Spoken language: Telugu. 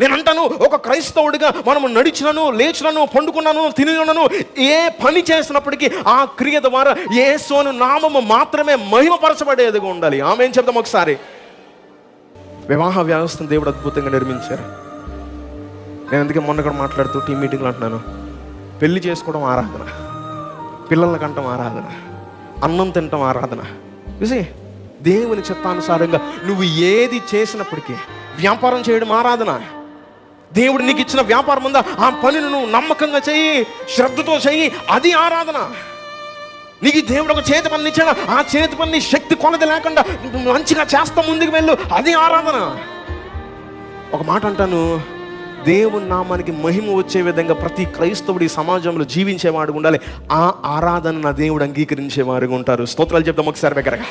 నేను అంటాను, ఒక క్రైస్తవుడిగా మనము నడిచినను, లేచినను, పండుకున్నాను, తినను, ఏ పని చేసినప్పటికీ ఆ క్రియ ద్వారా యేసు నామము మాత్రమే మహిమపరచబడేదిగా ఉండాలి. ఆమేన్ చెప్తాం ఒకసారి. వివాహ వ్యవస్థను దేవుడు అద్భుతంగా నిర్మించారు. నేను అందుకే మొన్న కూడా మాట్లాడుతూ టీం మీటింగ్లో అంటున్నాను, పెళ్లి చేసుకోవడం ఆరాధన, పిల్లల కంటం ఆరాధన, అన్నం తినటం ఆరాధన. చూసి దేవుని చిత్తానుసారంగా నువ్వు ఏది చేసినప్పటికీ, వ్యాపారం చేయడం ఆరాధన. దేవుడు నీకు ఇచ్చిన వ్యాపారం ఉందా, ఆ పనిని నువ్వు నమ్మకంగా చెయ్యి, శ్రద్ధతో చెయ్యి, అది ఆరాధన. నీకు దేవుడు ఒక చేతి పని ఇచ్చాడు, ఆ చేతి పని శక్తి కొలది లేకుండా మంచిగా చేస్తా ముందుకు వెళ్ళు, అది ఆరాధన. ఒక మాట అంటాను, దేవుని నామానికి మహిమ వచ్చే విధంగా ప్రతి క్రైస్తవుడి సమాజంలో జీవించేవాడు ఉండాలి. ఆ ఆరాధన నా దేవుడు అంగీకరించేవారుగా ఉంటారు. స్తోత్రాలు చెప్తాం ఒకసారి దగ్గరగా.